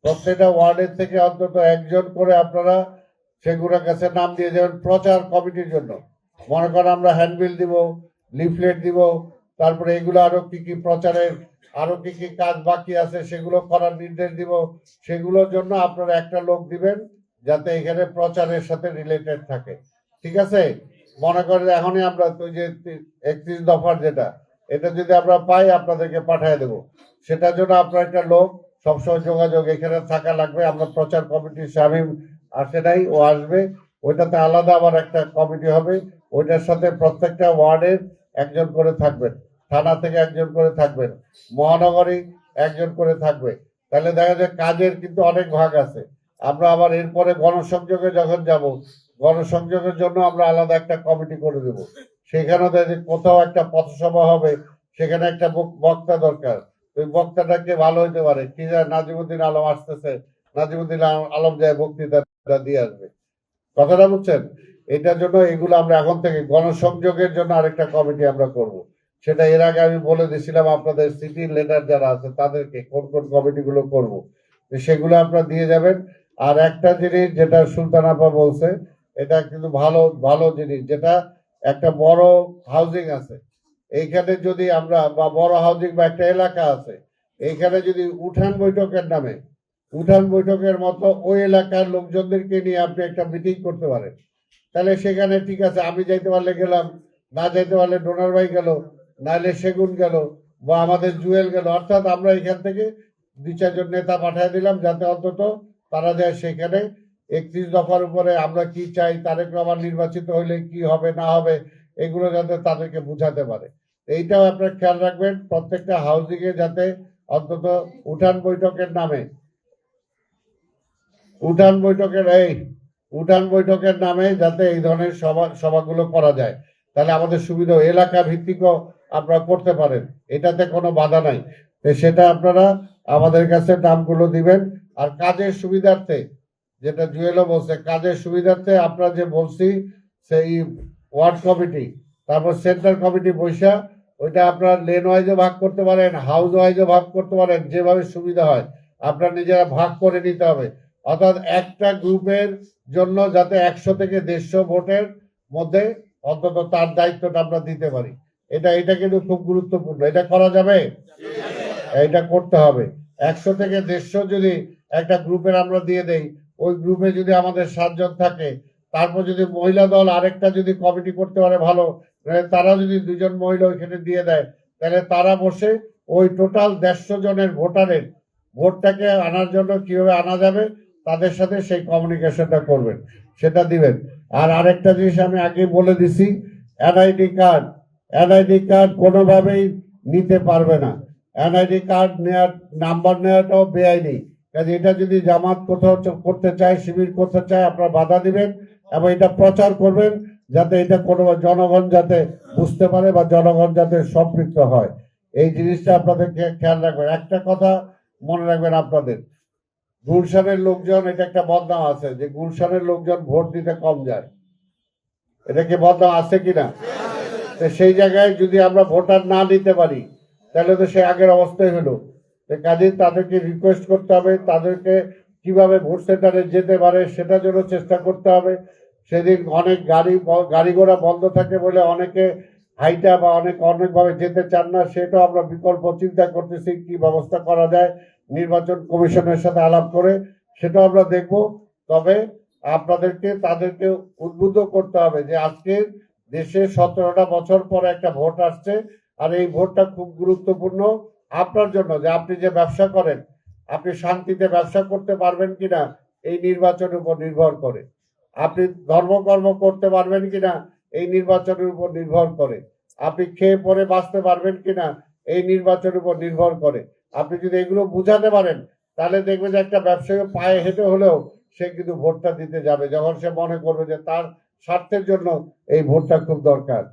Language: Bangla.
প্রত্যেকটা ওয়ার্ডের থেকে অন্তত একজন করে আপনারা সেগুলোর কাছে নাম দিয়ে যাবেন প্রচার কমিটির জন্য। মনে করেন আমরা হ্যান্ডবিল দিব, লিফলেট দিব, তারপরে এগুলো আরো কি কি প্রচারের আরো কি কি কাজ বাকি আছে সেগুলো করার নির্দেশ দিব। সেগুলোর জন্য আপনারা একটা লোক দিবেন যাতে এখানে প্রচারের সাথে রিলেটেড থাকে। ঠিক আছে? মনে করেন এখনই আমরা তো যে 31 দফার যেটা, এটা যদি আমরা পাই আপনাদেরকে পাঠিয়ে দেব। সেটার জন্য আপনার একটা লোক সবসময় যোগাযোগ এখানে থাকা লাগবে। আমরা প্রচার কমিটির শামীম আসে নাই, ও আসবে। ওইটাতে আলাদা আবার একটা কমিটি হবে, ওইটার সাথে প্রত্যেকটা ওয়ার্ডের একজন করে থাকবেন, থানা থেকে একজন করে থাকবেন, মহানগরী একজন করে থাকবে। তাহলে দেখা যায় কাজের কিন্তু অনেক ভাগ আছে। আমরা আবার এরপরে গণসংযোগে যখন যাব, গণসংযোগের জন্য আমরা আলাদা একটা কমিটি করে দেব। সেখানে কোথাও একটা পথসভা হবে, সেখানে একটা বক্তা দরকার। ওই বক্তাটাকে ভালো হইতে পারে কি যায়, নাজিমুদ্দিন আলম আসতেছে, নাজিমুদ্দিন আলম যায় বক্তৃতা দিয়ে আসবে। কথাটা বুঝছেন? এটার জন্য এগুলো আমরা এখন থেকে গণসংযোগের জন্য আরেকটা কমিটি আমরা করব। সেটা এর আগে আমি বলে দিয়েছিলাম আপনাদের সিটি লিডার যারা আছে তাদেরকে কোন কোন কমিটিগুলো করব, সেগুলো আপনারা দিয়ে যাবেন। আর একটা জিনিস যেটা সুলতান আপা বলছে, এটা কিন্তু ভালো ভালো জিনিস, যেটা একটা বড় হাউজিং আছে এইখানে যদি আমরা, বা বড় হাউজিং বা একটা এলাকা আছে এইখানে যদি উঠান বৈঠকের নামে, উঠান বৈঠকের মতো ওই এলাকার লোকজনদেরকে নিয়ে আপনি একটা মিটিং করতে পারেন। তাহলে সেখানে ঠিক আছে, আমি যাইতে পারলে গেলাম, না যাইতে পারলে ডোনার ভাই গেল, নাহলে সেগুন গেল, বা আমাদের জুয়েল গেল। অর্থাৎ আমরা এখান থেকে 2-4 জন নেতা পাঠিয়ে দিলাম যাতে অন্তত তারা যায় সেখানে 31 দফার উপরে আমরা কি চাই, তারেক রহমান নির্বাচিত হইলে কি হবে না হবে এগুলো যাতে তাদেরকে বুঝাতে পারে। এইটাও আপনারা খেয়াল রাখবেন প্রত্যেকটা হাউজিং এ যাতে অন্তত উঠান বৈঠকের নামে, উঠান বৈঠকের নামে যাতে এই ধরনের সভাগুলো করা যায়। তাহলে আমাদের সুবিধা, এলাকা ভিত্তিকও আপনারা করতে পারেন, এটাতে কোনো বাধা নাই। সেটা আপনারা আমাদের কাছে নামগুলো দিবেন। আর কাজের সুবিধার্থে, যেটা জুয়েলও বলছে, কাজের সুবিধার্থে আপনারা যে বলছি সেই ওয়ার্ড কমিটি, তারপর সেন্টার কমিটি বৈশা ওইটা আপনারা লেন ওয়াইজও ভাগ করতে পারেন, হাউস ওয়াইজও ভাগ করতে পারেন, যেভাবে সুবিধা হয় আপনারা নিজেরা ভাগ করে নিতে হবে। অর্থাৎ একটা গ্রুপের জন্য যাতে 100 থেকে 150 ভোটের মধ্যে অন্তত তার দায়িত্বটা আমরা দিতে পারি। এটা কিন্তু খুব গুরুত্বপূর্ণ। এটা করা যাবে, এটা করতে হবে। 100 থেকে 150 যদি একটা গ্রুপের আমরা দিয়ে দেই, ওই গ্রুপে যদি আমাদের 7 জন থাকে, তারপর যদি মহিলা দল আরেকটা যদি কমিটি করতে পারে ভালো, তারা যদি 2 জন মহিলা ওইখানে দিয়ে দেয়, তাহলে তারা বসে ওই টোটাল 150 জনের ভোটারের ভোটটাকে আনার জন্য কিভাবে আনা যাবে তাদের সাথে সেই কমিউনিকেশনটা করবেন, সেটা দিবেন। আর আরেকটা জিনিস আমি আগে বলে দিছি, এনআইডি কার্ড কোনোভাবেই নিতে পারবে না। এনআইডি কার্ড নেওয়ার, নাম্বার নেওয়াটাও বেআইনি। কাজে এটা যদি জামাত কোথাও করতে চায়, শিবির করতে চায়, আপনারা বাধা দিবেন এবং এটা প্রচার করবেন যাতে এটা কোনো জনগণ যাতে বুঝতে পারে বা জনগণ যাতে সম্পৃক্ত হয়। এই জিনিসটা আপনাদেরকে খেয়াল রাখবেন। একটা কথা মনে রাখবেন আপনাদের, গুলশানের লোকজন, এটা একটা বদনাম আছে যে গুলশানের লোকজন ভোট দিতে কম যায়। এটা কি বদনাম আছে কিনা? সেই জায়গায় যদি আমরা ভোটার না দিতে পারি তাহলে তো সে আগের অবস্থায় হলো। কাজে তাদেরকে রিকোয়েস্ট করতে হবে, তাদেরকে কিভাবে ভোট সেন্টারে যেতে পারে সেটার জন্য চেষ্টা করতে হবে। সেদিন অনেক গাড়ি ঘোড়া বন্ধ থাকে বলে অনেকে হাইটা বা অনেকভাবে যেতে চান না, সেটাও আমরা বিকল্প চিন্তা করতেছি কি ব্যবস্থা করা যায়, নির্বাচন কমিশনের সাথে আলাপ করে সেটাও আমরা দেখব। তবে তাদেরকে উদ্বুদ্ধ করতে হবে যে আজকে দেশে 17টা বছর পরে একটা ভোট আসছে, আর এই ভোটটা খুব গুরুত্বপূর্ণ আপনার জন্য। যে আপনি যে ব্যবসা করেন, আপনি শান্তিতে ব্যবসা করতে পারবেন কিনা এই নির্বাচনের উপর নির্ভর করে। আপনি ধর্মকর্ম করতে পারবেন কিনা এই নির্বাচনের উপর নির্ভর করে। আপনি খেয়ে পরে বাঁচতে পারবেন কিনা এই নির্বাচনের উপর নির্ভর করে। আপনি যদি এগুলো বুঝাতে পারেন তাহলে দেখবেন যে একটা ব্যবসায়ী পায়ে হেঁটে হলেও সে কিন্তু ভোটটা দিতে যাবে, যখন সে মনে করবে যে তার স্বার্থের জন্য এই ভোটটা খুব দরকার।